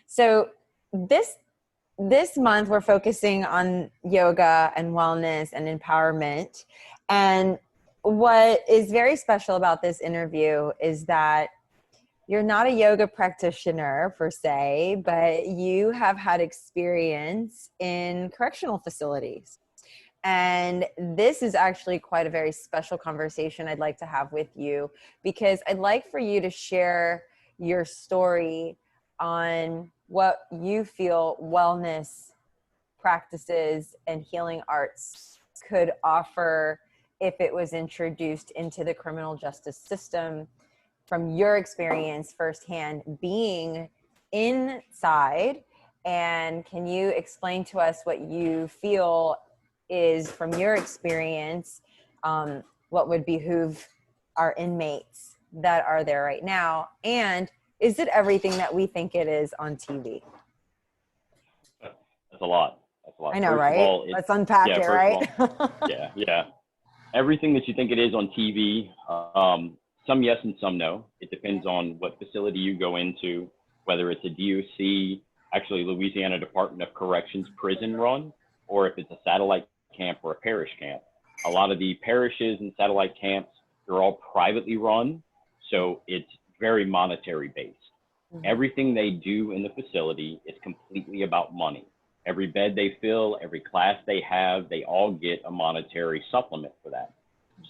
So this month we're focusing on yoga and wellness and empowerment. And what is very special about this interview is that you're not a yoga practitioner per se, but you have had experience in correctional facilities. And this is actually quite a very special conversation I'd like to have with you, because I'd like for you to share your story on what you feel wellness practices and healing arts could offer if it was introduced into the criminal justice system, from your experience firsthand being inside. And can you explain to us what you feel is, from your experience, what would behoove our inmates that are there right now? And is it everything that we think it is on TV? That's a lot. That's a lot. I know, first right? Of all, Let's unpack it, right? Yeah. Everything that you think it is on TV, some yes and some no. It depends on what facility you go into, whether it's a DOC, actually Louisiana Department of Corrections prison run, or if it's a satellite camp or a parish camp. A lot of the parishes and satellite camps, they're all privately run, so it's very monetary based. Mm-hmm. Everything they do in the facility is completely about money. Every bed they fill, every class they have, they all get a monetary supplement for that.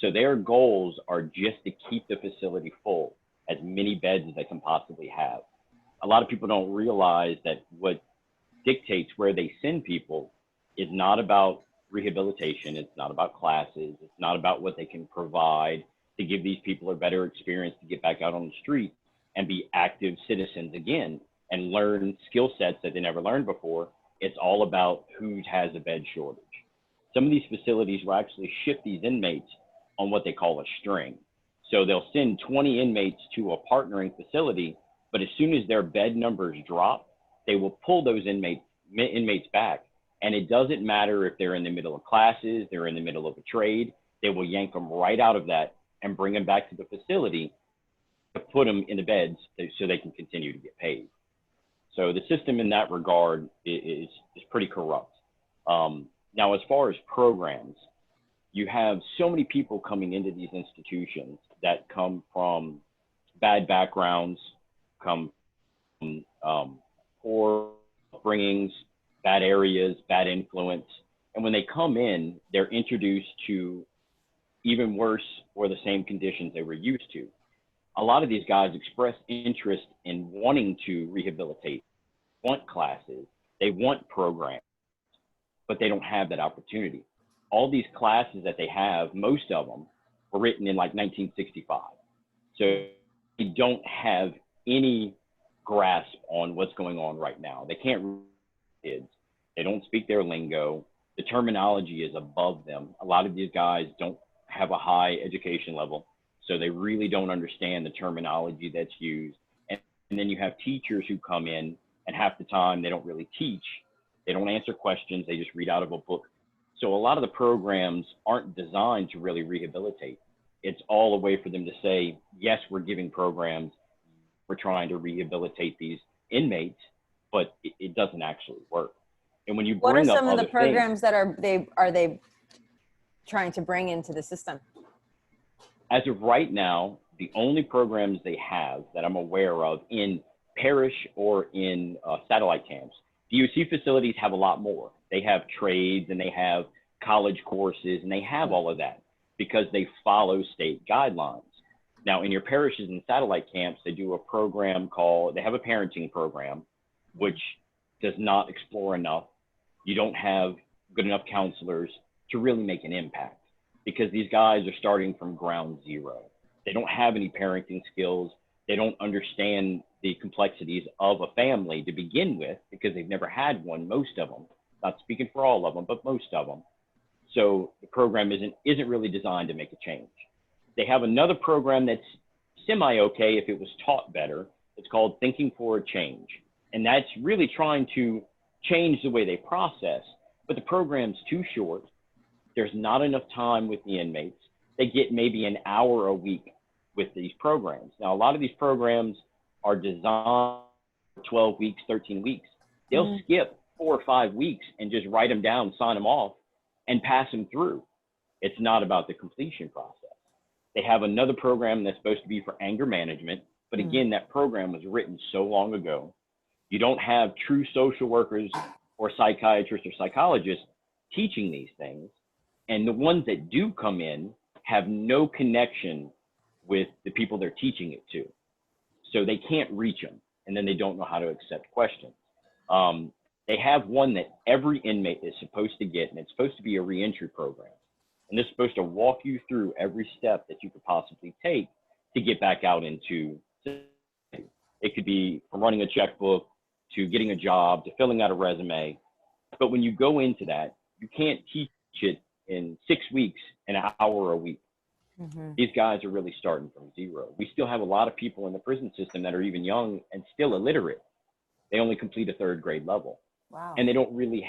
So their goals are just to keep the facility full, as many beds as they can possibly have. A lot of people don't realize that what dictates where they send people is not about rehabilitation. It's not about classes. It's not about what they can provide to give these people a better experience to get back out on the street and be active citizens again and learn skill sets that they never learned before. It's all about who has a bed shortage. Some of these facilities will actually ship these inmates on what they call a string. So they'll send 20 inmates to a partnering facility, but as soon as their bed numbers drop, they will pull those inmates back. And it doesn't matter if they're in the middle of classes, they're in the middle of a trade, they will yank them right out of that and bring them back to the facility to put them in the beds so they can continue to get paid. So the system in that regard is pretty corrupt. Now, as far as programs, you have so many people coming into these institutions that come from bad backgrounds, come from poor upbringings, bad areas, bad influence. And when they come in, they're introduced to even worse or the same conditions they were used to. A lot of these guys express interest in wanting to rehabilitate, want classes, they want programs, but they don't have that opportunity. All these classes that they have, most of them were written in like 1965. So they don't have any grasp on what's going on right now. They can't read kids. They don't speak their lingo. The terminology is above them. A lot of these guys don't have a high education level, so they really don't understand the terminology that's used. And then you have teachers who come in, and half the time they don't really teach. They don't answer questions. They just read out of a book. So a lot of the programs aren't designed to really rehabilitate. It's all a way for them to say, yes, we're giving programs, we're trying to rehabilitate these inmates, but it doesn't actually work. And when you bring what are up some of the other programs things, that are they trying to bring into the system? as of right now, the only programs they have that I'm aware of in parish or in satellite camps, DOC facilities have a lot more. They have trades and they have college courses and they have all of that because they follow state guidelines. Now, in your parishes and satellite camps, they do a program they have a parenting program, which does not explore enough. You don't have good enough counselors to really make an impact because these guys are starting from ground zero. They don't have any parenting skills. They don't understand the complexities of a family to begin with because they've never had one, most of them. Not speaking for all of them, but most of them. So the program isn't really designed to make a change. They have another program that's semi-okay if it was taught better. It's called Thinking for a Change. And that's really trying to change the way they process, but the program's too short. There's not enough time with the inmates. They get maybe an hour a week with these programs. Now, a lot of these programs are designed for 12 weeks, 13 weeks. They'll skip 4 or 5 weeks and just write them down, sign them off, and pass them through. It's not about the completion process. They have another program that's supposed to be for anger management. But again, that program was written so long ago. You don't have true social workers or psychiatrists or psychologists teaching these things. And the ones that do come in have no connection with the people they're teaching it to. So they can't reach them. And then they don't know how to accept questions. They have one that every inmate is supposed to get, and it's supposed to be a reentry program. And this is supposed to walk you through every step that you could possibly take to get back out into society. It could be from running a checkbook to getting a job to filling out a resume. But when you go into that, you can't teach it in 6 weeks, an hour a week. These guys are really starting from zero. We still have a lot of people in the prison system that are even young and still illiterate. They only complete a 3rd grade level. Wow. And they don't really,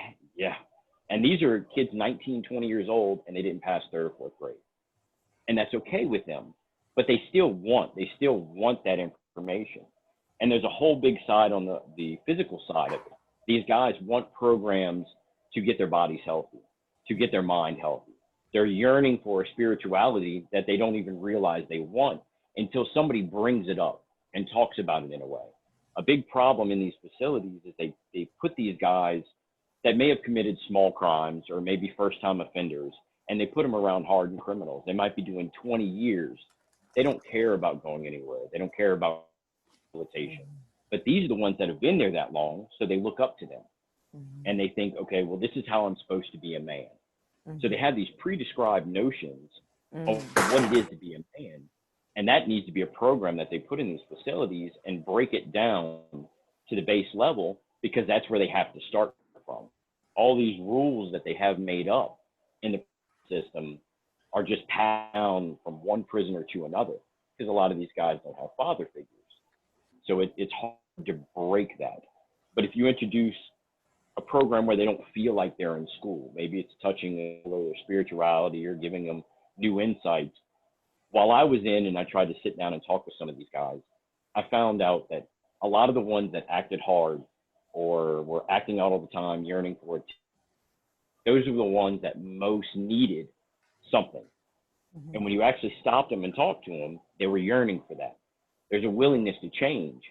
And these are kids 19, 20 years old, and they didn't pass 3rd or 4th grade. And that's okay with them, but they still want that information. And there's a whole big side on the physical side of it. These guys want programs to get their bodies healthy, to get their mind healthy. They're yearning for a spirituality that they don't even realize they want until somebody brings it up and talks about it in a way. A big problem in these facilities is they put these guys that may have committed small crimes or maybe first-time offenders, and they put them around hardened criminals. They might be doing 20 years. They don't care about going anywhere. They don't care about rehabilitation. But these are the ones that have been there that long, so they look up to them. And they think, okay, well, this is how I'm supposed to be a man. So they have these pre-described notions of what it is to be a man. And that needs to be a program that they put in these facilities and break it down to the base level, because that's where they have to start from. All these rules that they have made up in the system are just passed down from one prisoner to another, because a lot of these guys don't have father figures. So it's hard to break that. But if you introduce a program where they don't feel like they're in school, maybe it's touching their spirituality or giving them new insights. While I was in and I tried to sit down and talk with some of these guys, I found out that a lot of the ones that acted hard or were acting out all the time, yearning for it, those are the ones that most needed something. And when you actually stopped them and talked to them, they were yearning for that. There's a willingness to change.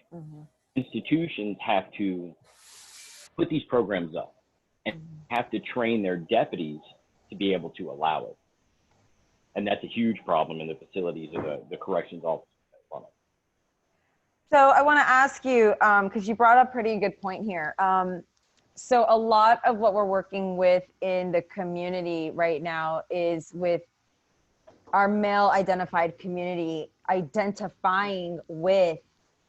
Institutions have to put these programs up and have to train their deputies to be able to allow it. And that's a huge problem in the facilities of the corrections office. So I want to ask you, because you brought up a pretty good point here. So a lot of what we're working with in the community right now is with our male identified community identifying with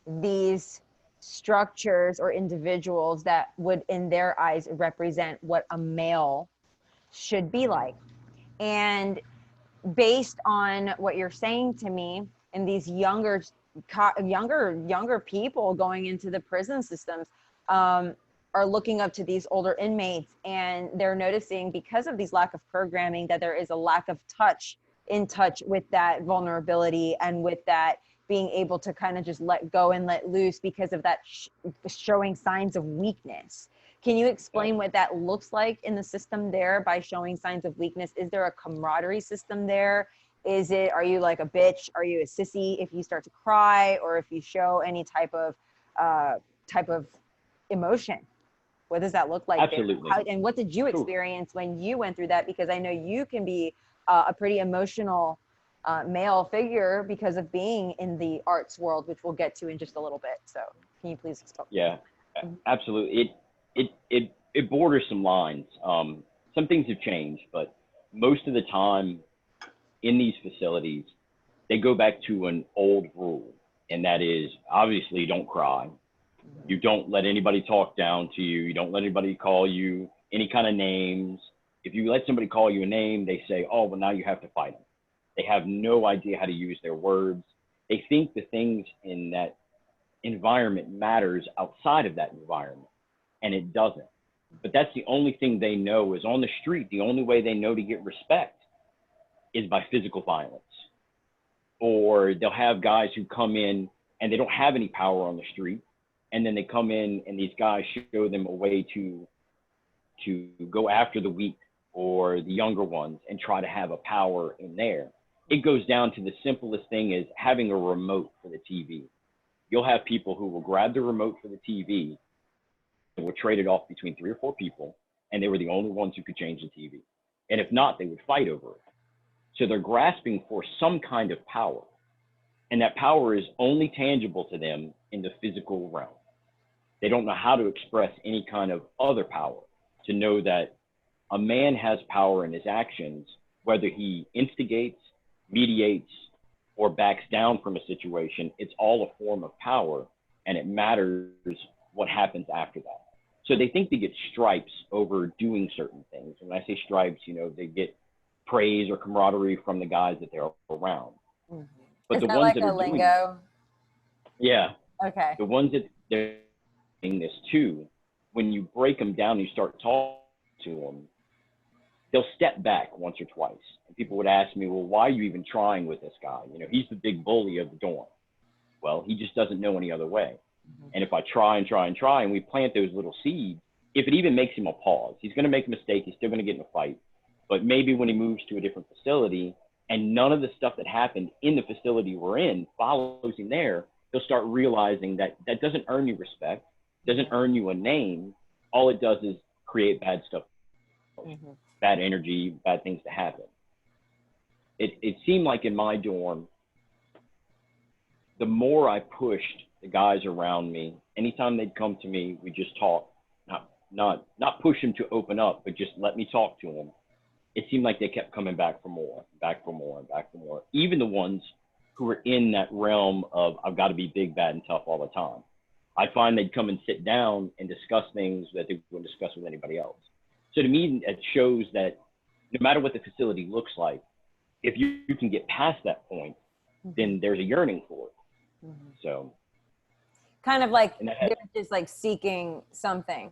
these structures or individuals that would, in their eyes, represent what a male should be like. And based on what you're saying to me, and these younger people going into the prison systems are looking up to these older inmates, and they're noticing, because of these lack of programming, that there is a lack of touch with that vulnerability and with that being able to kind of just let go and let loose because of that showing signs of weakness. Can you explain what that looks like in the system there by showing signs of weakness? Is there a camaraderie system there? Are you like a bitch? Are you a sissy if you start to cry, or if you show any type of emotion? What does that look like? Absolutely. And what did you experience when you went through that? Because I know you can be a pretty emotional male figure because of being in the arts world, which we'll get to in just a little bit. So can you please explain? Yeah, absolutely. It borders some lines. Some things have changed, but most of the time in these facilities, they go back to an old rule, and that is obviously don't cry. You don't let anybody talk down to you. You don't let anybody call you any kind of names. If you let somebody call you a name, they say, oh, well, now you have to fight them. They have no idea how to use their words. They think the things in that environment matters outside of that environment, and it doesn't. But that's the only thing they know is on the street. The only way they know to get respect is by physical violence. Or they'll have guys who come in and they don't have any power on the street. And then they come in and these guys show them a way to go after the weak or the younger ones and try to have a power in there. It goes down to the simplest thing is having a remote for the TV. You'll have people who will grab the remote for the TV and will trade it off between 3 or 4 people, and they were the only ones who could change the TV. And if not, they would fight over it. So they're grasping for some kind of power. And that power is only tangible to them in the physical realm. They don't know how to express any kind of other power to know that a man has power in his actions, whether he instigates, mediates, or backs down from a situation. It's all a form of power, and it matters what happens after that. So they think they get stripes over doing certain things. When I say stripes, you know, they get praise or camaraderie from the guys that they're around. Mm-hmm. But is the that ones like that a are lingo? yeah, Okay. the ones that they're doing this to, when you break them down, you start talking to them, they'll step back once or twice. And people would ask me, well, why are you even trying with this guy? You know, he's the big bully of the dorm. Well, he just doesn't know any other way. Mm-hmm. And if I try and we plant those little seeds, if it even makes him a pause, he's going to make a mistake. He's still going to get in a fight. But maybe when he moves to a different facility and none of the stuff that happened in the facility we're in follows him there, he'll start realizing that that doesn't earn you respect, doesn't earn you a name. All it does is create bad stuff, mm-hmm. bad energy, bad things to happen. It seemed like in my dorm, the more I pushed the guys around me, anytime they'd come to me, we just talk, not push them to open up, but just let me talk to them. It seemed like they kept coming back for more, back for more, and back for more. Even the ones who were in that realm of, I've got to be big, bad, and tough all the time. I find they'd come and sit down and discuss things that they wouldn't discuss with anybody else. So to me, it shows that no matter what the facility looks like, if you can get past that point, mm-hmm. then there's a yearning for it. Mm-hmm. So kind of like they're just like seeking something.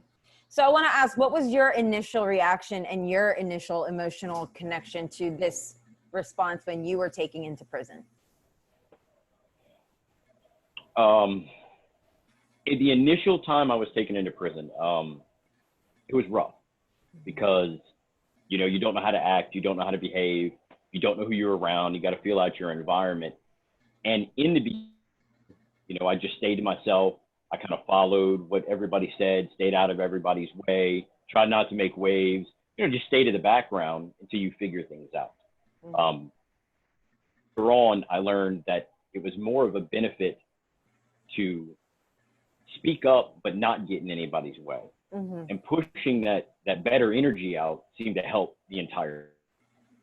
So I want to ask, what was your initial reaction and your initial emotional connection to this response when you were taken into prison? In the initial time I was taken into prison, it was rough because, you know, you don't know how to act, you don't know how to behave, you don't know who you're around, you got to feel out your environment. And in the beginning, you know, I just stayed to myself. I kind of followed what everybody said, stayed out of everybody's way, tried not to make waves, you know, just stay to the background until you figure things out. Mm-hmm. Later on, I learned that it was more of a benefit to speak up, but not get in anybody's way. Mm-hmm. And pushing that better energy out seemed to help the entire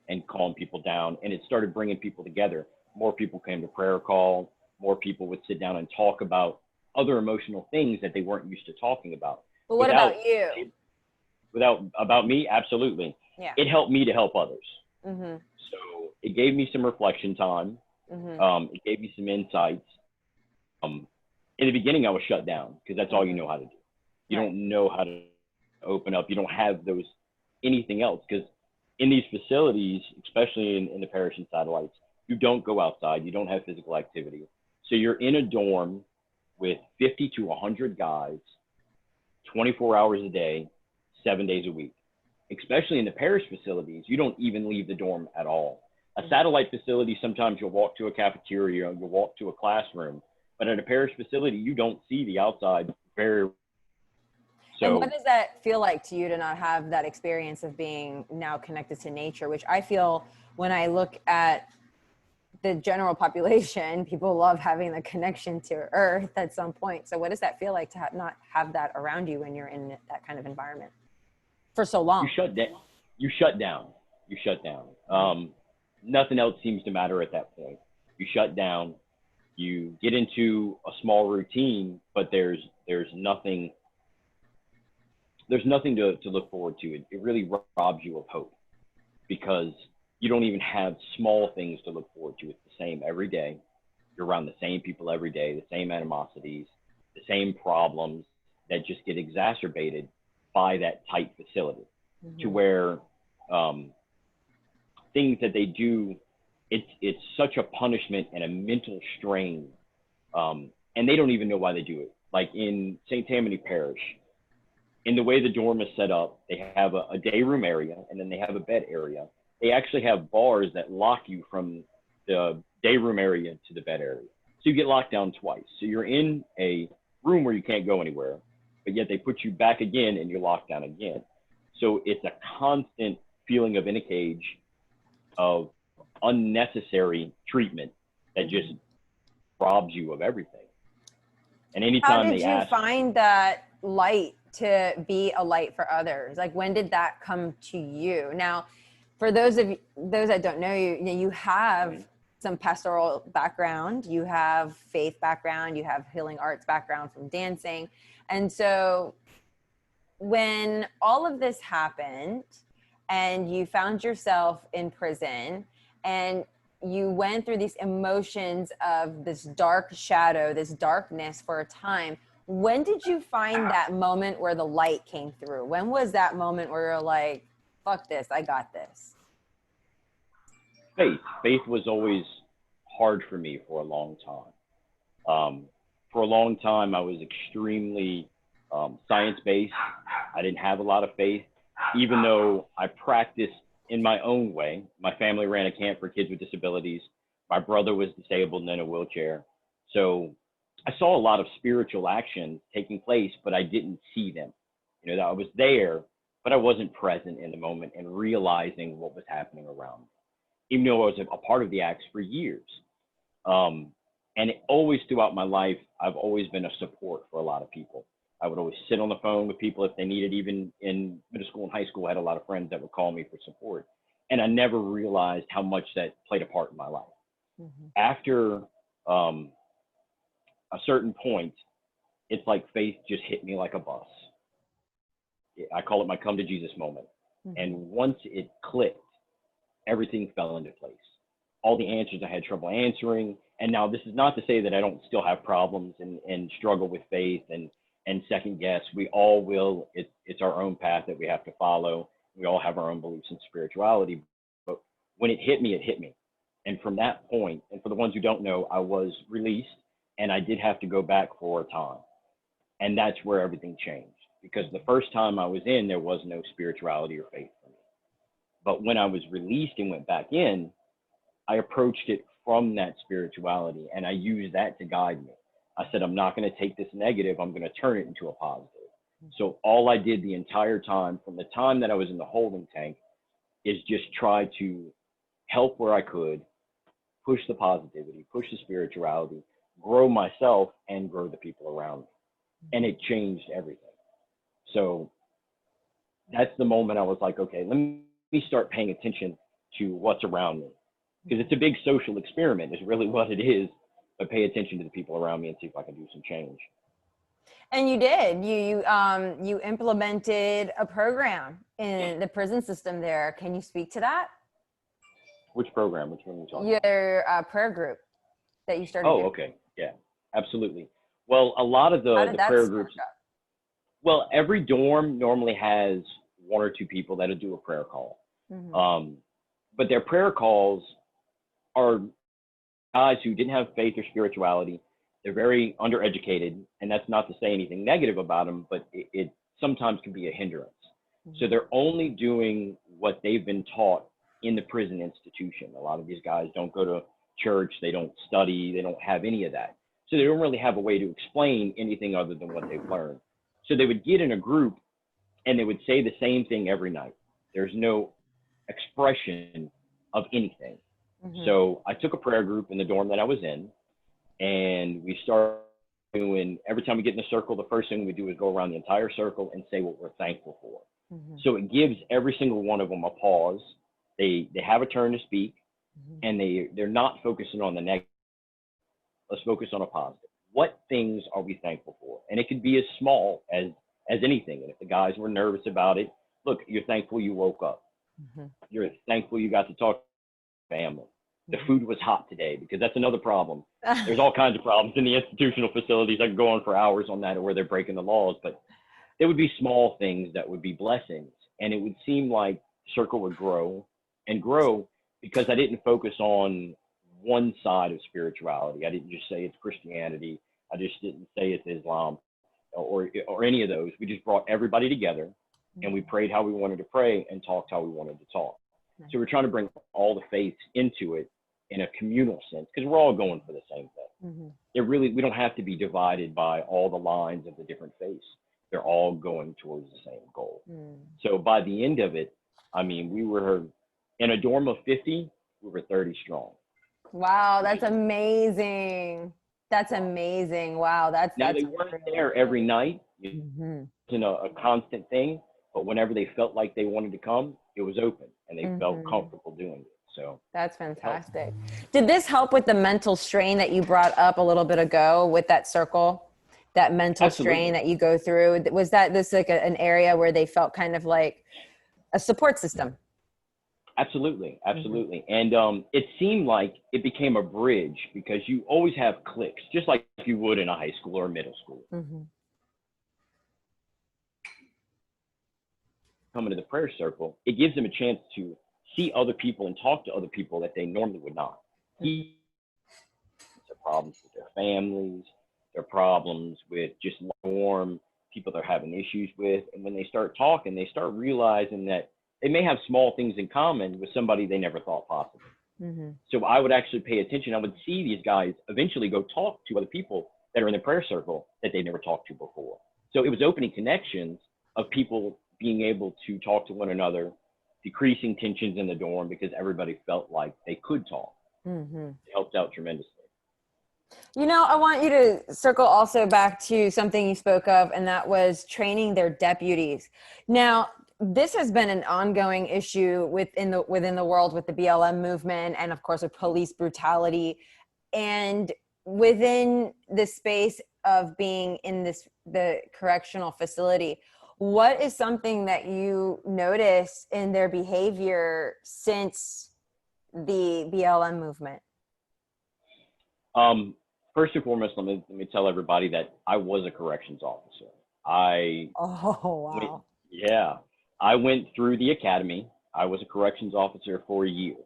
and calm people down. And it started bringing people together. More people came to prayer call. More people would sit down and talk about other emotional things that they weren't used to talking about. But what about you? About me, absolutely. Yeah. It helped me to help others. Mm-hmm. So it gave me some reflection time. Mm-hmm. It gave me some insights. In the beginning, I was shut down because that's all you know how to do. You right. don't know how to open up. You don't have anything else, because in these facilities, especially in the parish and satellites, you don't go outside. You don't have physical activity. So you're in a dorm with 50 to 100 guys, 24 hours a day, 7 days a week. Especially in the parish facilities, you don't even leave the dorm at all. A satellite facility, sometimes you'll walk to a cafeteria, you'll walk to a classroom, but at a parish facility, you don't see the outside very. So, and what does that feel like to you to not have that experience of being now connected to nature, which I feel when I look at the general population, people love having the connection to earth at some point. So what does that feel like to not have that around you when you're in that kind of environment for so long? You shut down. Nothing else seems to matter at that point. You shut down, you get into a small routine, but there's nothing to look forward to. It really robs you of hope, because you don't even have small things to look forward to. It's the same every day. You're around the same people every day, the same animosities, the same problems that just get exacerbated by that tight facility. Mm-hmm. To where things that they do, it's such a punishment and a mental strain And they don't even know why they do it. Like in St. Tammany Parish, in the way the dorm is set up, they have a day room area and then they have a bed area. They actually have bars that lock you from the day room area to the bed area. So you get locked down twice. So you're in a room where you can't go anywhere, but yet they put you back again and you're locked down again. So it's a constant feeling of in a cage, of unnecessary treatment that just robs you of everything. And anytime How did you find that light to be a light for others? Like, when did that come to you? Now, for those that don't know you, you have some pastoral background, you have faith background, you have healing arts background from dancing. And so when all of this happened and you found yourself in prison and you went through these emotions of this dark shadow, this darkness for a time, when did you find that moment where the light came through? When was that moment where you're like, fuck this, I got this? Faith was always hard for me for a long time. For a long time, I was extremely science-based. I didn't have a lot of faith, even though I practiced in my own way. My family ran a camp for kids with disabilities. My brother was disabled and in a wheelchair. So I saw a lot of spiritual action taking place, but I didn't see them. You know, I was there, but I wasn't present in the moment and realizing what was happening around me, even though I was a part of the acts for years. And always throughout my life, I've always been a support for a lot of people. I would always sit on the phone with people if they needed, even in middle school and high school, I had a lot of friends that would call me for support. And I never realized how much that played a part in my life. Mm-hmm. After a certain point, it's like faith just hit me like a bus. I call it my come to Jesus moment. Mm-hmm. And once it clicked, everything fell into place. All the answers I had trouble answering. And now this is not to say that I don't still have problems and struggle with faith and second guess. We all will. It's our own path that we have to follow. We all have our own beliefs in spirituality. But when it hit me, it hit me. And from that point, and for the ones who don't know, I was released and I did have to go back for a time. And that's where everything changed. Because the first time I was in, there was no spirituality or faith for me. But when I was released and went back in, I approached it from that spirituality and I used that to guide me. I said, I'm not going to take this negative. I'm going to turn it into a positive. So all I did the entire time, from the time that I was in the holding tank, is just try to help where I could, push the positivity, push the spirituality, grow myself and grow the people around me. And it changed everything. So that's the moment I was like, okay, let me start paying attention to what's around me. Because it's a big social experiment is really what it is. But pay attention to the people around me and see if I can do some change. And you did. You implemented a program in the prison system there. Can you speak to that? Which program? Which one are you talking about? Your prayer group that you started. Oh, okay. Yeah, absolutely. Well, a lot of the prayer groups. Well, every dorm normally has one or two people that'll do a prayer call. Mm-hmm. But their prayer calls are guys who didn't have faith or spirituality. They're very undereducated, and that's not to say anything negative about them, but it sometimes can be a hindrance. Mm-hmm. So they're only doing what they've been taught in the prison institution. A lot of these guys don't go to church, they don't study, they don't have any of that. So they don't really have a way to explain anything other than what they've learned. So they would get in a group and they would say the same thing every night. There's no expression of anything. Mm-hmm. So I took a prayer group in the dorm that I was in, and we started doing, every time we get in a circle, the first thing we do is go around the entire circle and say what we're thankful for. Mm-hmm. So it gives every single one of them a pause. They have a turn to speak, mm-hmm. and they're not focusing on the negative. Let's focus on a positive. What things are we thankful for? And it could be as small as anything. And if the guys were nervous about it, look, you're thankful you woke up. Mm-hmm. You're thankful you got to talk to your family. The food was hot today, because that's another problem. There's all kinds of problems in the institutional facilities. I could go on for hours on that, or where they're breaking the laws, but there would be small things that would be blessings. And it would seem like the circle would grow and grow because I didn't focus on one side of spirituality. I didn't just say it's Christianity. I just didn't say it's Islam or any of those. We just brought everybody together and we prayed how we wanted to pray and talked how we wanted to talk. So we're trying to bring all the faiths into it in a communal sense, because we're all going for the same thing. We don't have to be divided by all the lines of the different faiths. They're all going towards the same goal. So by the end of it, I mean, we were in a dorm of 50, we were 30 strong. Wow, that's amazing. That's amazing. Wow, that's They weren't there every night. It's a constant thing, but whenever they felt like they wanted to come, it was open and they felt comfortable doing it. So that's fantastic. Did this help with the mental strain that you brought up a little bit ago with that circle, that mental strain that you go through? Was that this like an area where they felt kind of like a support system? Absolutely. And it seemed like it became a bridge, because you always have cliques, just like you would in a high school or middle school. Coming to the prayer circle, it gives them a chance to see other people and talk to other people that they normally would not. Their problems with their families, their problems with just warm people they're having issues with. And when they start talking, they start realizing that they may have small things in common with somebody they never thought possible. So I would actually pay attention. I would see these guys eventually go talk to other people that are in the prayer circle that they never talked to before. So it was opening connections of people being able to talk to one another, decreasing tensions in the dorm because everybody felt like they could talk. It helped out tremendously. You know, I want you to circle also back to something you spoke of, and that was training their deputies. Now, this has been an ongoing issue within the world with the BLM movement, and of course with police brutality. And within the space of being in the correctional facility, what is something that you notice in their behavior since the BLM movement? First and foremost, let me tell everybody that I was a corrections officer. I went through the academy. I was a corrections officer for a year.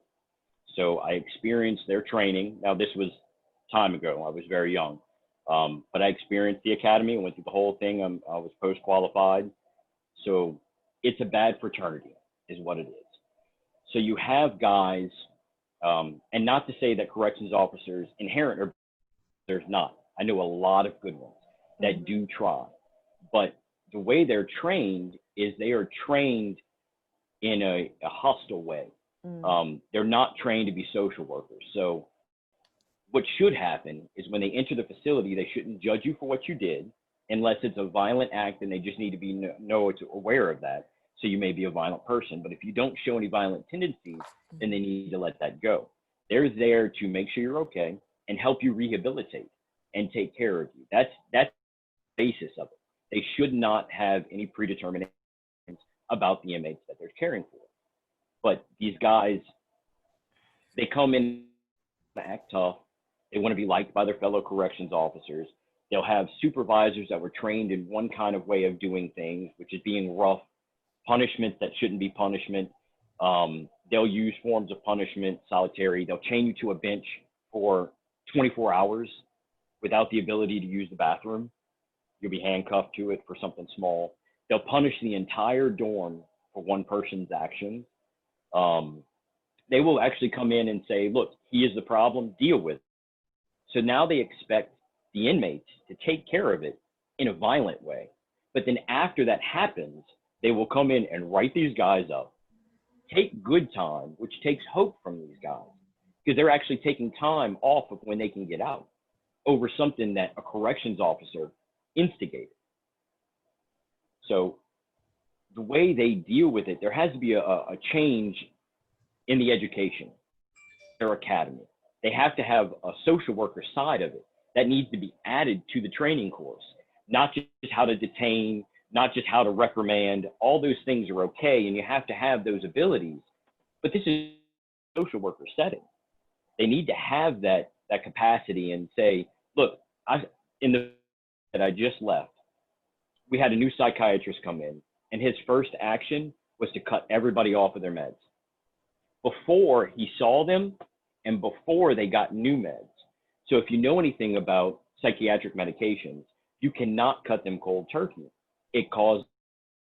So I experienced their training. Now, this was time ago. I was very young. But I experienced the academy, went through the whole thing. I was post-qualified. So it's a bad fraternity is what it is. So you have guys, and not to say that corrections officers inherent or there's not. I know a lot of good ones that do try. But the way they're trained is they are trained in a hostile way. They're not trained to be social workers. So what should happen is when they enter the facility, they shouldn't judge you for what you did unless it's a violent act, and they just need to be aware of that. So you may be a violent person, but if you don't show any violent tendencies, then they need to let that go. They're there to make sure you're okay and help you rehabilitate and take care of you. That's the basis of it. They should not have any predeterminations about the inmates that they're caring for. But these guys, they come in, act tough. They want to be liked by their fellow corrections officers. They'll have supervisors that were trained in one kind of way of doing things, which is being rough, punishments that shouldn't be punishment. They'll use forms of punishment, solitary. They'll chain you to a bench for 24 hours without the ability to use the bathroom. You'll be handcuffed to it for something small. They'll punish the entire dorm for one person's actions. They will actually come in and say, look, he is the problem, deal with it. So now they expect the inmates to take care of it in a violent way. But then after that happens, they will come in and write these guys up, take good time, which takes hope from these guys, because they're actually taking time off of when they can get out over something that a corrections officer instigated. So the way they deal with it, there has to be a change in the education, their academy. They have to have a social worker side of it that needs to be added to the training course, not just how to detain, not just how to reprimand. All those things are okay, and you have to have those abilities. But this is a social worker setting. They need to have that capacity and say, look, that I just left, we had a new psychiatrist come in, and his first action was to cut everybody off of their meds. Before he saw them and before they got new meds. So if you know anything about psychiatric medications, you cannot cut them cold turkey. It causes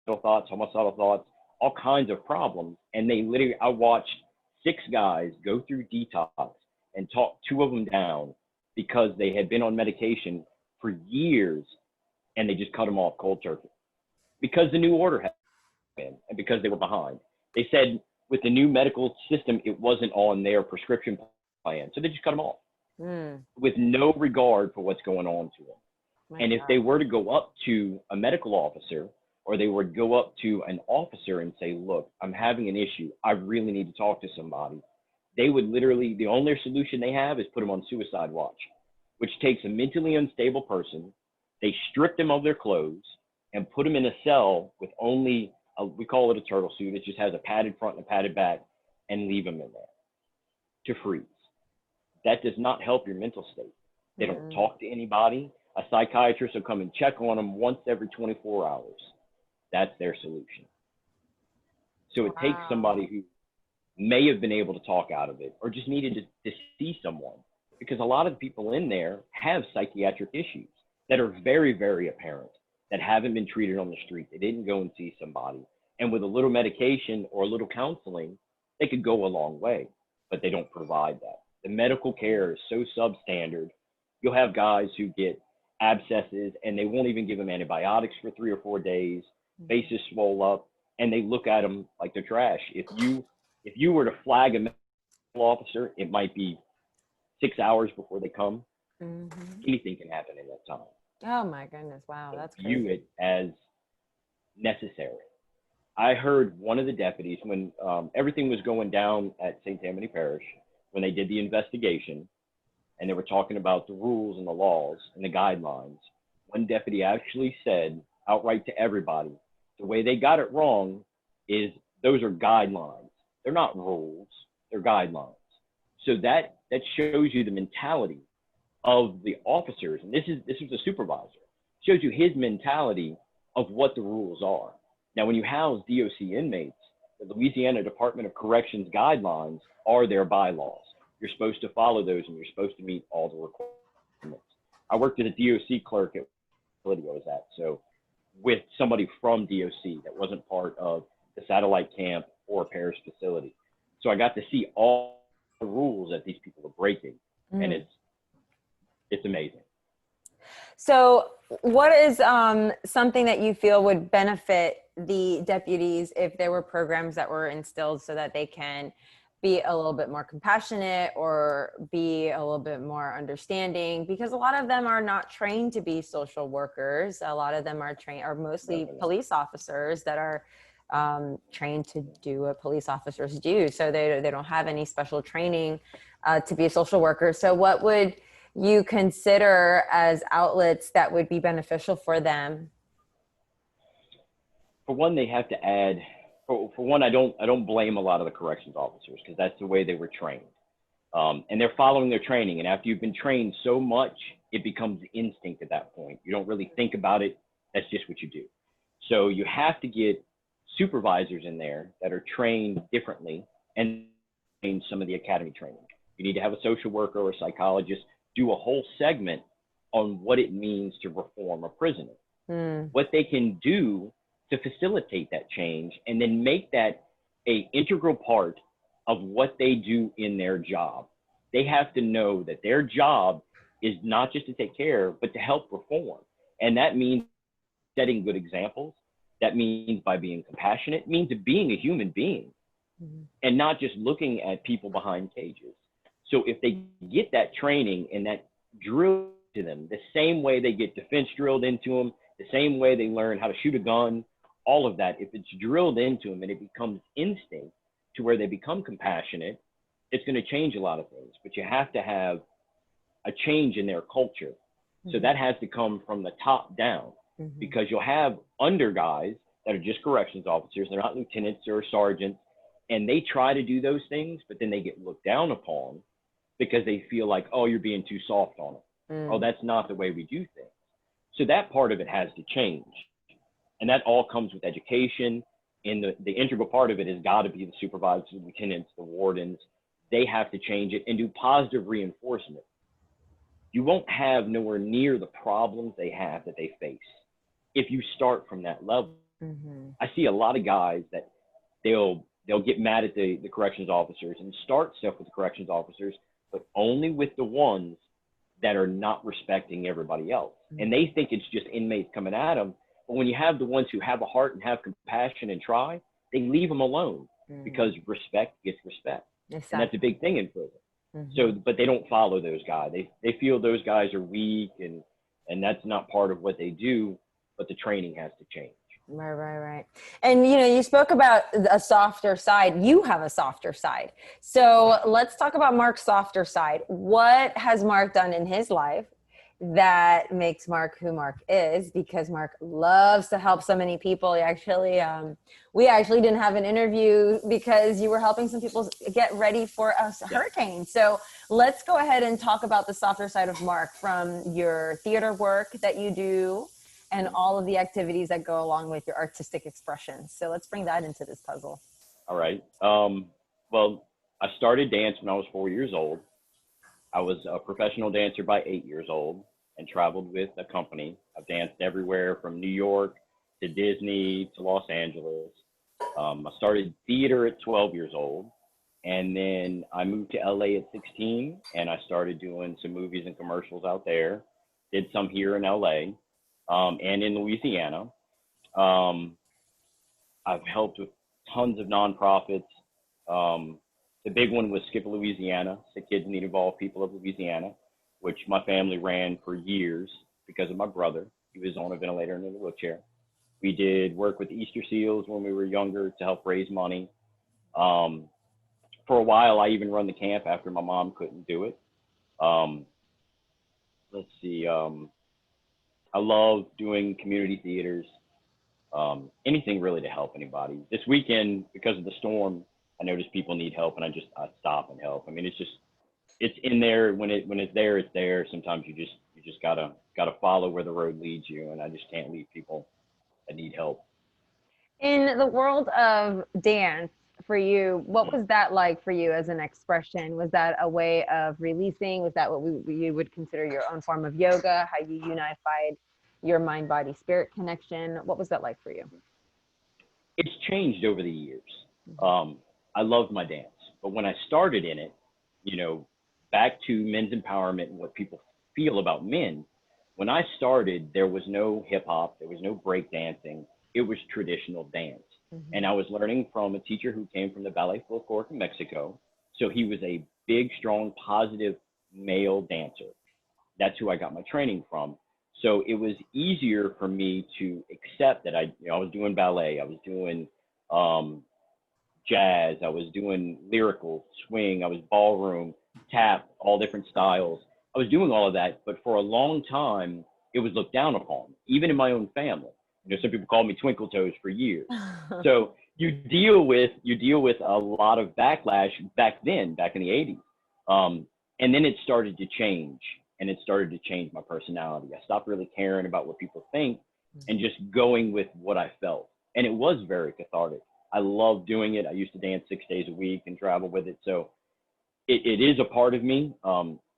thoughts, homicidal thoughts, all kinds of problems. And they literally, I watched 6 guys go through detox and talk 2 of them down because they had been on medication for years and they just cut them off cold turkey because the new order had been and because they were behind. They said with the new medical system, it wasn't on their prescription plan. So they just cut them off with no regard for what's going on to them. And if they were to go up to a medical officer or they would go up to an officer and say, look, I'm having an issue. I really need to talk to somebody. They would literally, the only solution they have is put them on suicide watch, which takes a mentally unstable person. They strip them of their clothes and put them in a cell with only, we call it a turtle suit. It just has a padded front and a padded back, and leave them in there to freeze. That does not help your mental state. They don't talk to anybody. A psychiatrist will come and check on them once every 24 hours. That's their solution. So it takes somebody who may have been able to talk out of it or just needed to see someone, because a lot of the people in there have psychiatric issues that are very, very apparent, that haven't been treated on the street. They didn't go and see somebody. And with a little medication or a little counseling, they could go a long way, but they don't provide that. The medical care is so substandard. You'll have guys who get abscesses and they won't even give them antibiotics for 3 or 4 days. Faces swole up and they look at them like they're trash. If you were to flag a medical officer, it might be 6 hours before they come. Anything can happen in that time. Oh my goodness. Wow. So That's crazy. view it as necessary. I heard one of the deputies when everything was going down at St. Tammany Parish, when they did the investigation and they were talking about the rules and the laws and the guidelines, one deputy actually said outright to everybody, the way they got it wrong is those are guidelines. They're not rules, they're guidelines. So that shows you the mentality of the officers. And this is a supervisor. Shows you his mentality of what the rules are. Now, when you house DOC inmates, the Louisiana Department of Corrections guidelines are their bylaws. You're supposed to follow those and you're supposed to meet all the requirements. I worked as a DOC clerk at the facility I was at. So with somebody from DOC that wasn't part of the satellite camp or a parish facility. So I got to see all the rules that these people are breaking. And it's amazing. So what is something that you feel would benefit the deputies if there were programs that were instilled so that they can be a little bit more compassionate or be a little bit more understanding? Because a lot of them are not trained to be social workers. A lot of them are mostly police officers that are trained to do what police officers do. So they don't have any special training to be a social worker. So what would you consider as outlets that would be beneficial for them? For one, they have to add, for one, I don't blame a lot of the corrections officers because that's the way they were trained. And they're following their training. And after you've been trained so much, it becomes instinct at that point. You don't really think about it. That's just what you do. So you have to get supervisors in there that are trained differently and train some of the academy training. You need to have a social worker or a psychologist do a whole segment on what it means to reform a prisoner, what they can do to facilitate that change, and then make that an integral part of what they do in their job. They have to know that their job is not just to take care, but to help reform. And that means setting good examples. That means by being compassionate, it means being a human being and not just looking at people behind cages. So if they get that training and that drilled to them, the same way they get defense drilled into them, the same way they learn how to shoot a gun, all of that, if it's drilled into them and it becomes instinct to where they become compassionate, it's going to change a lot of things. But you have to have a change in their culture. So that has to come from the top down, because you'll have under guys that are just corrections officers. They're not lieutenants or sergeants, and they try to do those things, but then they get looked down upon because they feel like, oh, you're being too soft on them. Oh, that's not the way we do things. So that part of it has to change. And that all comes with education. And the integral part of it has got to be the supervisors, the lieutenants, the wardens. they have to change it and do positive reinforcement. You won't have nowhere near the problems they have that they face if you start from that level. Mm-hmm. I see a lot of guys that they'll get mad at the corrections officers and start stuff with the corrections officers, but only with the ones that are not respecting everybody else. Mm-hmm. And they think it's just inmates coming at them. But when you have the ones who have a heart and have compassion and try, they leave them alone, mm-hmm. because respect gets respect. Exactly. And that's a big thing in prison. Mm-hmm. So, but they don't follow those guys. They feel those guys are weak, and that's not part of what they do, but the training has to change. Right. And, you spoke about a softer side. You have a softer side. So let's talk about Mark's softer side. What has Mark done in his life that makes Mark who Mark is? Because Mark loves to help so many people. We actually didn't have an interview because you were helping some people get ready for a hurricane. So let's go ahead and talk about the softer side of Mark, from your theater work that you do and all of the activities that go along with your artistic expression. So let's bring that into this puzzle. All right. Well, I started dance when I was 4 years old. I was a professional dancer by 8 years old and traveled with a company. I've danced everywhere from New York to Disney to Los Angeles. I started theater at 12 years old. And then I moved to LA at 16, and I started doing some movies and commercials out there. Did some here in LA. And in Louisiana. I've helped with tons of nonprofits. The big one was Skip Louisiana, Sick Kids Need Involved People of Louisiana, which my family ran for years because of my brother. He was on a ventilator and in a wheelchair. We did work with Easter Seals when we were younger to help raise money. For a while, I even run the camp after my mom couldn't do it. Let's see. I love doing community theaters, anything really to help anybody. This weekend, because of the storm, I noticed people need help, and I stop and help. I mean, it's in there. When it's there, it's there. Sometimes you just gotta follow where the road leads you, and I just can't leave people that need help. In the world of dance, for you, what was that like for you as an expression? Was that a way of releasing? Was that what you would consider your own form of yoga? How you unified your mind, body, spirit connection? What was that like for you? It's changed over the years. I loved my dance, but when I started in it, back to men's empowerment and what people feel about men. When I started, there was no hip hop, there was no break dancing. It was traditional dance. Mm-hmm. And I was learning from a teacher who came from the Ballet Folkloric in Mexico. So he was a big, strong, positive male dancer. That's who I got my training from. So it was easier for me to accept that I was doing ballet, I was doing jazz, I was doing lyrical, swing, I was ballroom, tap, all different styles. I was doing all of that, but for a long time, it was looked down upon, even in my own family. Some people called me Twinkle Toes for years. So you deal with a lot of backlash back in the 80s. And then it started to change, and it started to change my personality. I stopped really caring about what people think and just going with what I felt. And it was very cathartic. I love doing it. I used to dance 6 days a week and travel with it. So it is a part of me.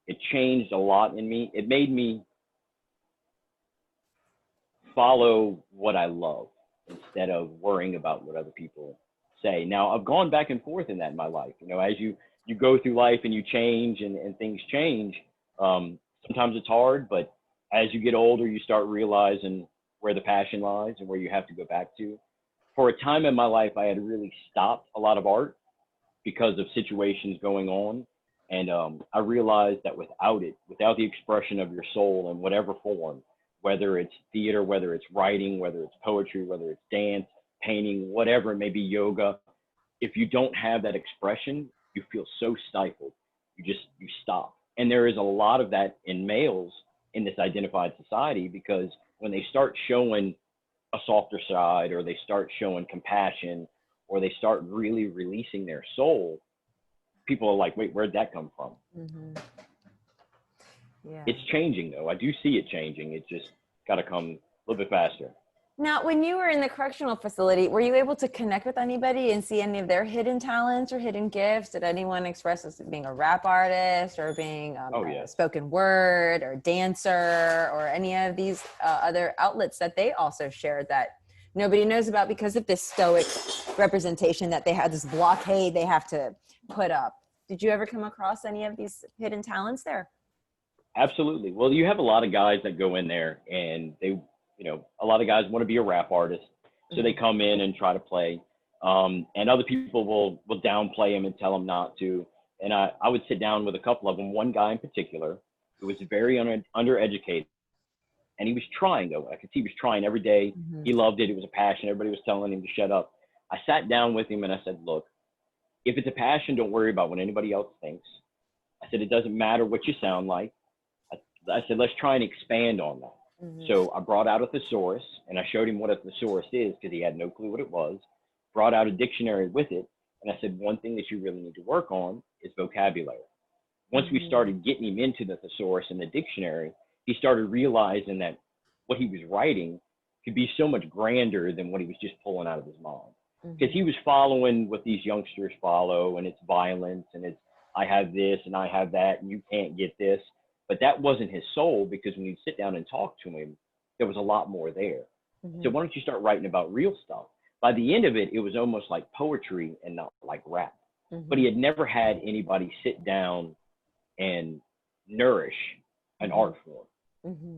It changed a lot in me. It made me follow what I love instead of worrying about what other people say. Now, I've gone back and forth in that in my life. As you go through life and you change and things change, sometimes it's hard, but as you get older, you start realizing where the passion lies and where you have to go back to. For a time in my life, I had really stopped a lot of art because of situations going on. And I realized that without the expression of your soul in whatever form, whether it's theater, whether it's writing, whether it's poetry, whether it's dance, painting, whatever it may be, yoga, if you don't have that expression, you feel so stifled. You stop. And there is a lot of that in males in this identified society, because when they start showing a softer side, or they start showing compassion, or they start really releasing their soul, people are like, wait, where'd that come from? Mm-hmm. Yeah. It's changing though. I do see it changing. It's just got to come a little bit faster. Now, when you were in the correctional facility, were you able to connect with anybody and see any of their hidden talents or hidden gifts? Did anyone express as being a rap artist or being Oh a yeah. spoken word or dancer or any of these other outlets that they also shared that nobody knows about because of this stoic representation that they had, this blockade they have to put up? Did you ever come across any of these hidden talents there? Absolutely. Well, you have a lot of guys that go in there and they, a lot of guys want to be a rap artist. So they come in and try to play. And other people will downplay him and tell him not to. And I would sit down with a couple of them, one guy in particular, who was very undereducated. And he was trying, though. I could see he was trying every day. He loved it. It was a passion. Everybody was telling him to shut up. I sat down with him and I said, look, if it's a passion, don't worry about what anybody else thinks. I said, it doesn't matter what you sound like. I said, let's try and expand on that. So I brought out a thesaurus and I showed him what a thesaurus is because he had no clue what it was. Brought out a dictionary with it. And I said, one thing that you really need to work on is vocabulary. Once we started getting him into the thesaurus and the dictionary, he started realizing that what he was writing could be so much grander than what he was just pulling out of his mind. Because he was following what these youngsters follow, and it's violence, and it's, I have this and I have that, and you can't get this. But that wasn't his soul, because when you sit down and talk to him, there was a lot more there. So why don't you start writing about real stuff? By the end of it, it was almost like poetry and not like rap. But he had never had anybody sit down and nourish an art form.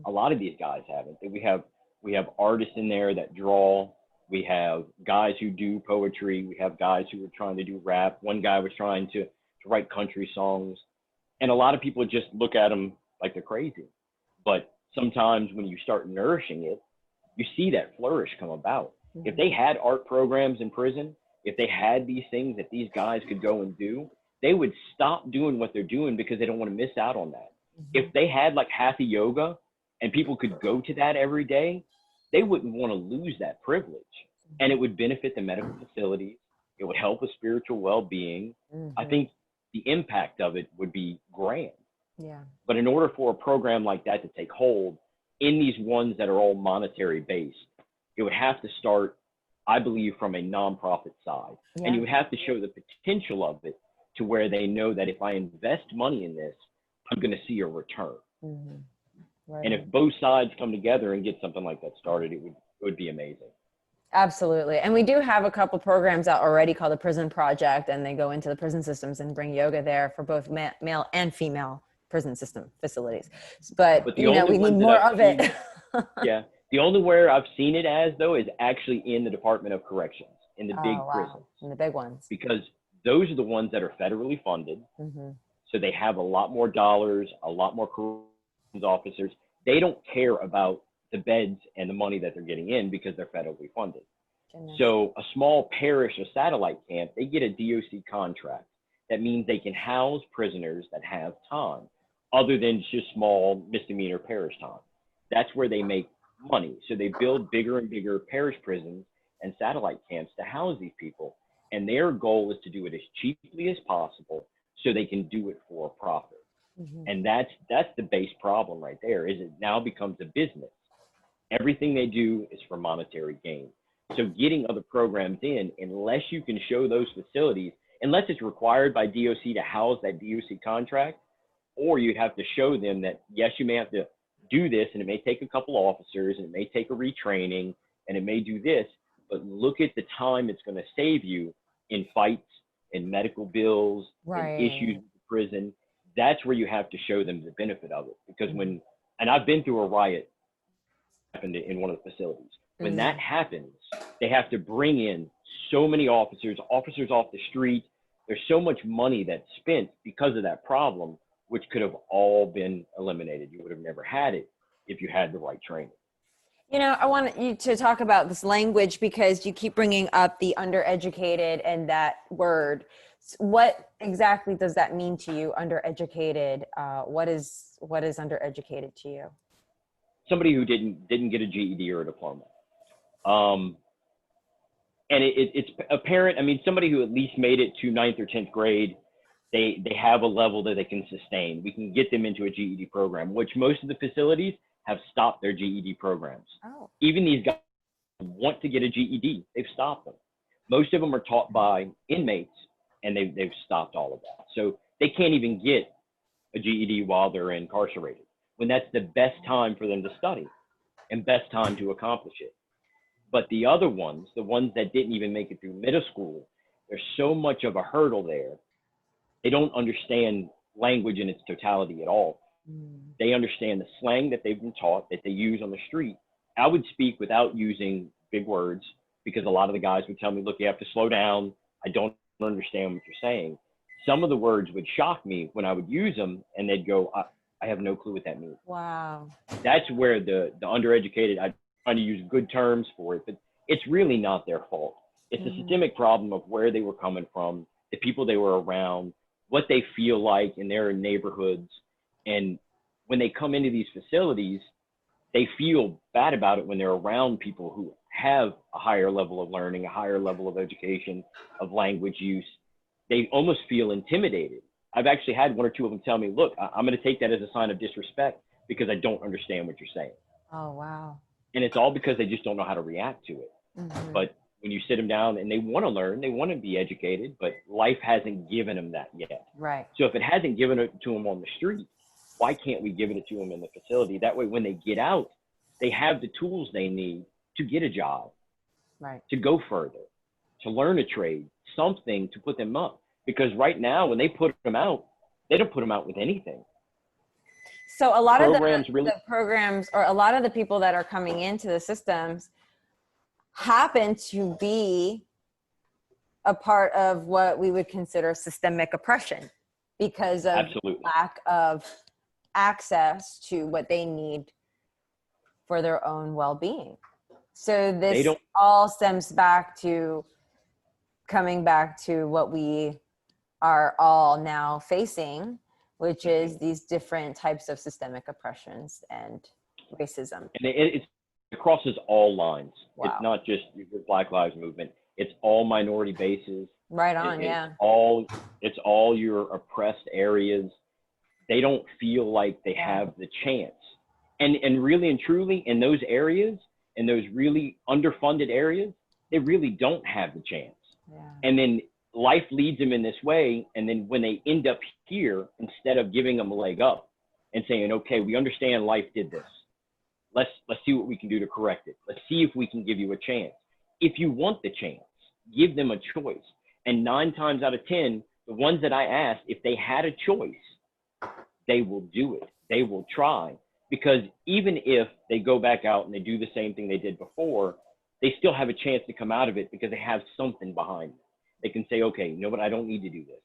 A lot of these guys haven't. We have artists in there that draw. We have guys who do poetry. We have guys who are trying to do rap. One guy was trying to write country songs. And a lot of people just look at them like they're crazy. But sometimes when you start nourishing it, you see that flourish come about. If they had art programs in prison, if they had these things that these guys could go and do, they would stop doing what they're doing because they don't want to miss out on that. If they had like hatha yoga and people could go to that every day, they wouldn't want to lose that privilege. And it would benefit the medical facilities. It would help with spiritual well-being. I think the impact of it would be grand. But in order for a program like that to take hold in these ones that are all monetary based, it would have to start, I believe, from a nonprofit side. And you would have to show the potential of it to where they know that if I invest money in this, I'm going to see a return. And if both sides come together and get something like that started, it would be amazing. Absolutely. And we do have a couple programs out already called the Prison Project, and they go into the prison systems and bring yoga there for both male and female prison system facilities. But we need more of it. Yeah. The only where I've seen it as, though, is actually in the Department of Corrections, in the big prisons. In the big ones. Because those are the ones that are federally funded. So they have a lot more dollars, a lot more corrections officers. They don't care about the beds and the money that they're getting in because they're federally funded. So a small parish or satellite camp, they get a DOC contract. That means they can house prisoners that have time other than just small misdemeanor parish time. That's where they make money. So they build bigger and bigger parish prisons and satellite camps to house these people. And their goal is to do it as cheaply as possible so they can do it for a profit. And that's the base problem right there, is it now becomes a business. Everything they do is for monetary gain. So getting other programs in, unless you can show those facilities, unless it's required by DOC to house that DOC contract, or you have to show them that, yes, you may have to do this, and it may take a couple officers, and it may take a retraining, and it may do this, but look at the time it's going to save you in fights, in medical bills, in issues with the prison. That's where you have to show them the benefit of it. Because and I've been through a riot happened in one of the facilities. When that happens, they have to bring in so many officers off the street. There's so much money that's spent because of that problem, which could have all been eliminated. You would have never had it if you had the right training. I want you to talk about this language because you keep bringing up the undereducated and that word. What exactly does that mean to you, undereducated? What is undereducated to you? Somebody who didn't get a GED or a diploma. And it's apparent. I mean, somebody who at least made it to 9th or 10th grade, they have a level that they can sustain. We can get them into a GED program, which most of the facilities have stopped their GED programs. Even these guys want to get a GED. They've stopped them. Most of them are taught by inmates, and they've stopped all of that. So they can't even get a GED while they're incarcerated, when that's the best time for them to study and best time to accomplish it. But the other ones, the ones that didn't even make it through middle school, there's so much of a hurdle there. They don't understand language in its totality at all. They understand the slang that they've been taught, that they use on the street. I would speak without using big words, because a lot of the guys would tell me, look, you have to slow down. I don't understand what you're saying. Some of the words would shock me when I would use them, and they'd go, I have no clue what that means. Wow. That's where the undereducated, I'm trying to use good terms for it, but it's really not their fault. It's a systemic problem of where they were coming from, the people they were around, what they feel like in their neighborhoods. And when they come into these facilities, they feel bad about it when they're around people who have a higher level of learning, a higher level of education, of language use. They almost feel intimidated. I've actually had one or two of them tell me, look, I'm going to take that as a sign of disrespect because I don't understand what you're saying. Oh, wow. And it's all because they just don't know how to react to it. But when you sit them down and they want to learn, they want to be educated, but life hasn't given them that yet. Right. So if it hasn't given it to them on the street, why can't we give it to them in the facility? That way, when they get out, they have the tools they need to get a job, Right. to go further, to learn a trade, something to put them up. Because right now, when they put them out, they don't put them out with anything. So a lot Programs of really- the programs, or a lot of the people that are coming into the systems, happen to be a part of what we would consider systemic oppression because of Absolutely. lack of access to what they need for their own well-being. So this all stems back to coming back to what we are all now facing, which is these different types of systemic oppressions and racism. And it crosses all lines. Wow. It's not just the Black Lives Movement. It's all minority bases. Right on, It's all your oppressed areas. They don't feel like they have the chance. And really and truly, in those areas, in those really underfunded areas, they really don't have the chance. Yeah. And then life leads them in this way. And then when they end up here, instead of giving them a leg up and saying, okay, we understand life did this. Let's see what we can do to correct it. Let's see if we can give you a chance. If you want the chance, give them a choice. And 9 times out of 10, the ones that I asked, if they had a choice, they will do it. They will try. Because even if they go back out and they do the same thing they did before, they still have a chance to come out of it because they have something behind it. They can say, okay, you know what? I don't need to do this.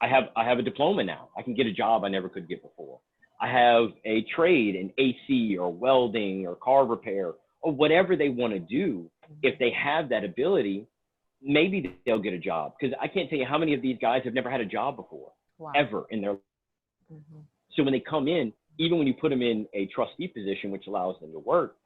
I have a diploma now. I can get a job I never could get before. I have a trade in AC or welding or car repair or whatever they want to do. If they have that ability, maybe they'll get a job. Because I can't tell you how many of these guys have never had a job before, ever in their life. So when they come in, even when you put them in a trustee position, which allows them to work,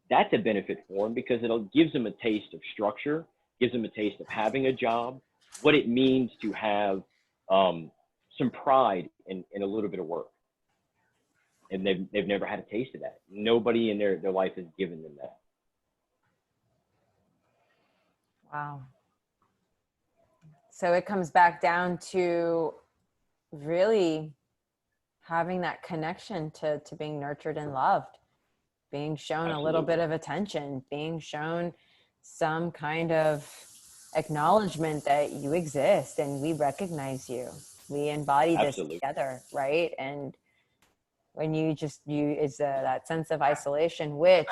that's a benefit for them because it gives them a taste of structure, gives them a taste of having a job, what it means to have some pride in a little bit of work. And they've never had a taste of that. Nobody in their life has given them that. Wow. So it comes back down to really having that connection to being nurtured and loved, being shown a little bit of attention, being shown some kind of acknowledgement that you exist and we recognize you. We embody this together, right? And when it's that sense of isolation, which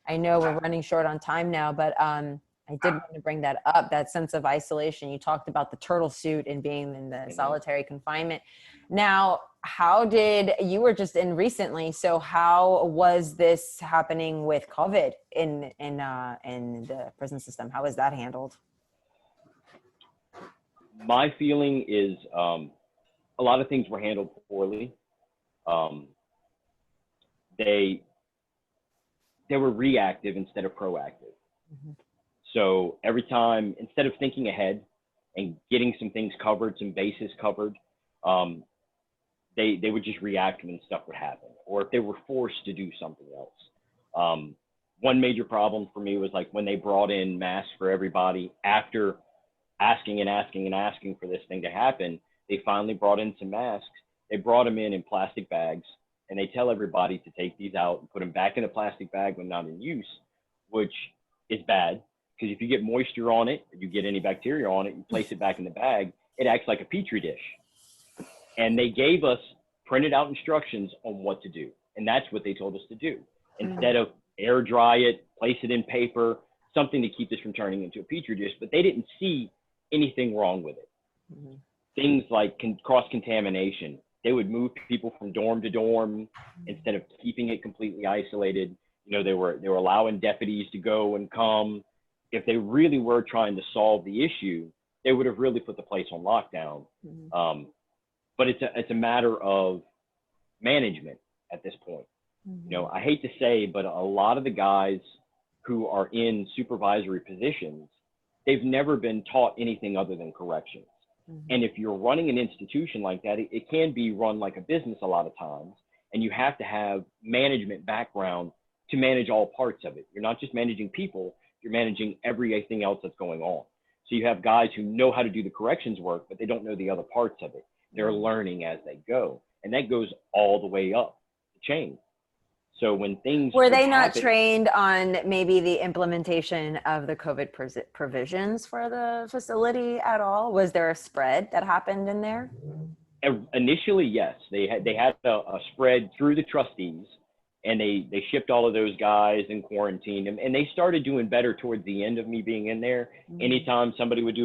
I know we're running short on time now, but I did want to bring that up, that sense of isolation. You talked about the turtle suit and being in the solitary confinement. Now, you were just in recently, so how was this happening with COVID in the prison system? How was that handled? My feeling is a lot of things were handled poorly. They were reactive instead of proactive. So every time, instead of thinking ahead and getting some things covered, some bases covered, they would just react when stuff would happen, or if they were forced to do something else. one major problem for me was like when they brought in masks for everybody after asking and asking and asking for this thing to happen, they finally brought in some masks. They brought them in plastic bags, and they tell everybody to take these out and put them back in a plastic bag when not in use, which is bad because if you get moisture on it, if you get any bacteria on it, you place it back in the bag, it acts like a petri dish. And they gave us printed out instructions on what to do. And that's what they told us to do. Instead of air dry it, place it in paper, something to keep this from turning into a petri dish, but they didn't see anything wrong with it. Things like cross-contamination. They would move people from dorm to dorm instead of keeping it completely isolated. You know, they were allowing deputies to go and come. If they really were trying to solve the issue, they would have really put the place on lockdown. But it's a matter of management at this point. You know, I hate to say, but a lot of the guys who are in supervisory positions, they've never been taught anything other than corrections. And if you're running an institution like that, it can be run like a business a lot of times, and you have to have management background to manage all parts of it. You're not just managing people, you're managing everything else that's going on. So you have guys who know how to do the corrections work, but they don't know the other parts of it. They're learning as they go. And that goes all the way up the chain. So when things were they not trained on maybe the implementation of the COVID provisions for the facility at all? Was there a spread that happened in there? Initially, yes. They had a spread through the trustees, and they shipped all of those guys and quarantined them. And they started doing better towards the end of me being in there. Anytime somebody would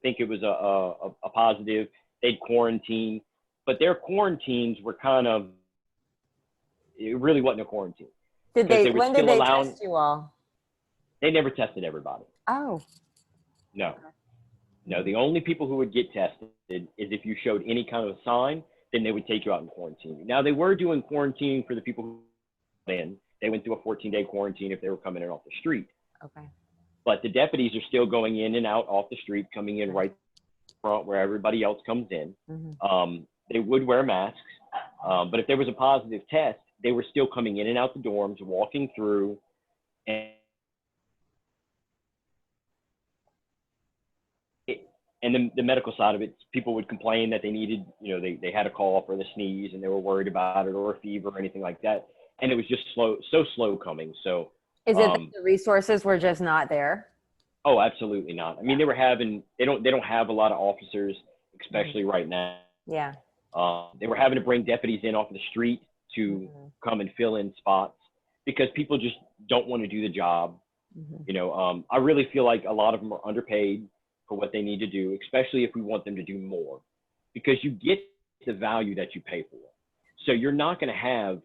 think it was a positive, they'd quarantine. But their quarantines were kind of, it really wasn't a quarantine. When did they test you all? They never tested everybody. Oh. No. The only people who would get tested is if you showed any kind of a sign, then they would take you out and quarantine you. Now, they were doing quarantine for the people who went in. They went through a 14-day quarantine if they were coming in off the street. Okay. But the deputies are still going in and out off the street, coming in right front where everybody else comes in. They would wear masks. But if there was a positive test, they were still coming in and out the dorms, walking through, and the medical side of it, people would complain that they needed, they had a cough or the sneeze and they were worried about it, or a fever or anything like that. And it was just slow coming. So is it that the resources were just not there? Oh, absolutely not. I mean, they don't have a lot of officers, especially right now. Yeah. They were having to bring deputies in off of the street to come and fill in spots because people just don't want to do the job. I really feel like a lot of them are underpaid for what they need to do, especially if we want them to do more, because you get the value that you pay for. So you're not going to have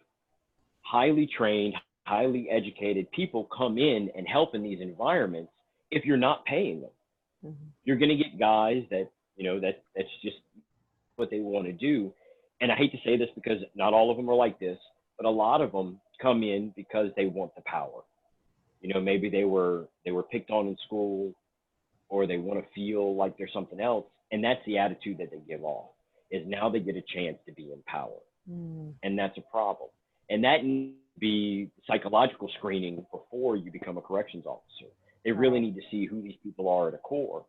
highly trained, highly educated people come in and help in these environments if you're not paying them. You're going to get guys that, that's just what they want to do. And I hate to say this because not all of them are like this, but a lot of them come in because they want the power. Maybe they were picked on in school, or they want to feel like they're something else. And that's the attitude that they give off, is now they get a chance to be in power. And that's a problem. And that needs to be psychological screening before you become a corrections officer. They really need to see who these people are at a core.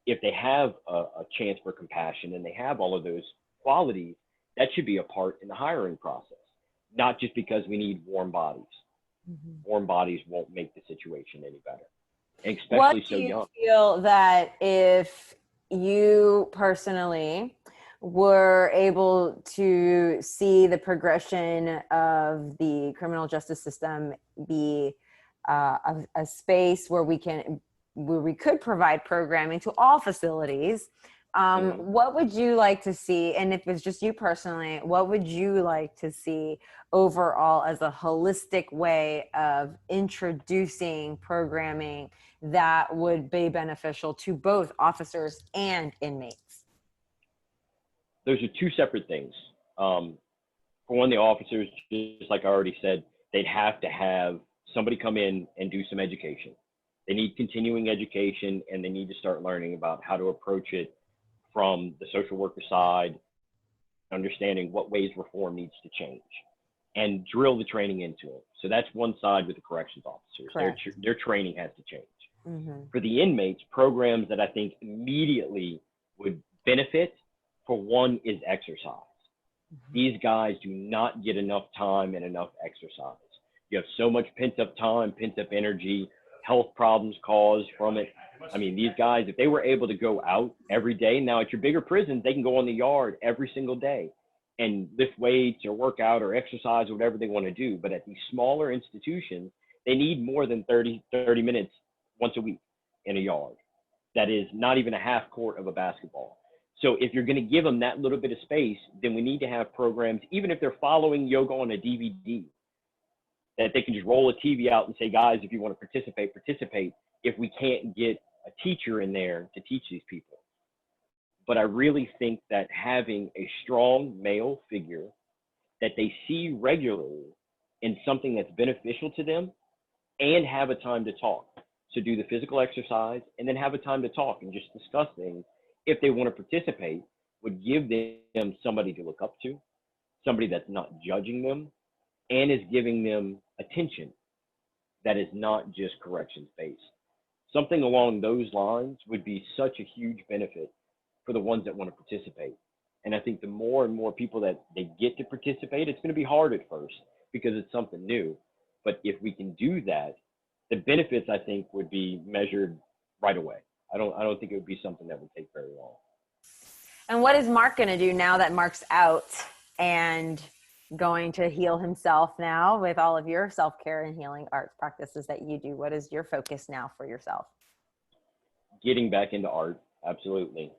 If they have a chance for compassion and they have all of those qualities, that should be a part in the hiring process, not just because we need warm bodies. Warm bodies won't make the situation any better, especially so young. What do you feel that if you personally were able to see the progression of the criminal justice system be a space where we could provide programming to all facilities, what would you like to see? And if it's just you personally, what would you like to see overall as a holistic way of introducing programming that would be beneficial to both officers and inmates? Those are two separate things. For one, the officers, just like I already said, they'd have to have somebody come in and do some education. They need continuing education, and they need to start learning about how to approach it from the social worker side, understanding what ways reform needs to change. and drill the training into them. So that's one side with the corrections officers. Their training has to change. Mm-hmm. For the inmates, programs that I think immediately would benefit, for one, is exercise. Mm-hmm. These guys do not get enough time and enough exercise. You have so much pent up time, pent up energy, health problems caused from it. I mean, these guys, if they were able to go out every day, now at your bigger prisons, they can go on the yard every single day and lift weights or work out or exercise or whatever they want to do. But at these smaller institutions, they need more than 30 minutes once a week in a yard. That is not even a half court of a basketball. So if you're going to give them that little bit of space, then we need to have programs, even if they're following yoga on a DVD, that they can just roll a TV out and say, guys, if you want to participate, if we can't get a teacher in there to teach these people. But I really think that having a strong male figure that they see regularly in something that's beneficial to them, and have a time to talk. So do the physical exercise and then have a time to talk and just discuss things. If they want to participate, would give them somebody to look up to, somebody that's not judging them and is giving them attention that is not just corrections based. Something along those lines would be such a huge benefit for the ones that want to participate. And I think the more and more people that they get to participate, it's going to be hard at first because it's something new. But if we can do that, the benefits, I think, would be measured right away. I don't think it would be something that would take very long. And what is Mark going to do now that Mark's out and going to heal himself now with all of your self-care and healing arts practices that you do? What is your focus now for yourself? Getting back into art, absolutely.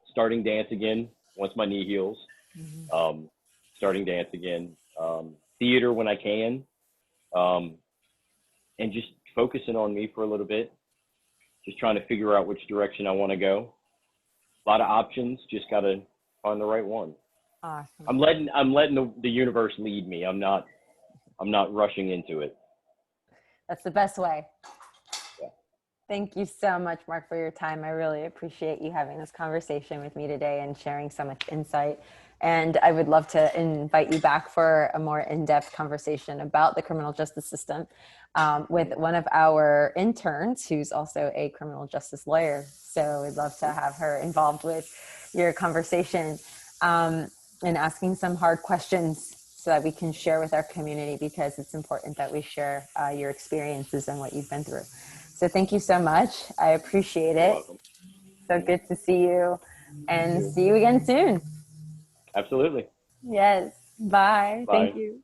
Starting dance again once my knee heals. Mm-hmm. Starting dance again. Theater when I can. And just focusing on me for a little bit. Just trying to figure out which direction I want to go. A lot of options, just got to find the right one. Awesome. I'm letting the universe lead me. I'm not rushing into it. That's the best way. Yeah. Thank you so much, Mark, for your time. I really appreciate you having this conversation with me today and sharing so much insight. And I would love to invite you back for a more in-depth conversation about the criminal justice system with one of our interns who's also a criminal justice lawyer. So we'd love to have her involved with your conversation and asking some hard questions so that we can share with our community, because it's important that we share your experiences and what you've been through. So thank you so much. I appreciate it. So good to see you, and see you again soon. Absolutely. Yes. Bye. Bye. Thank you.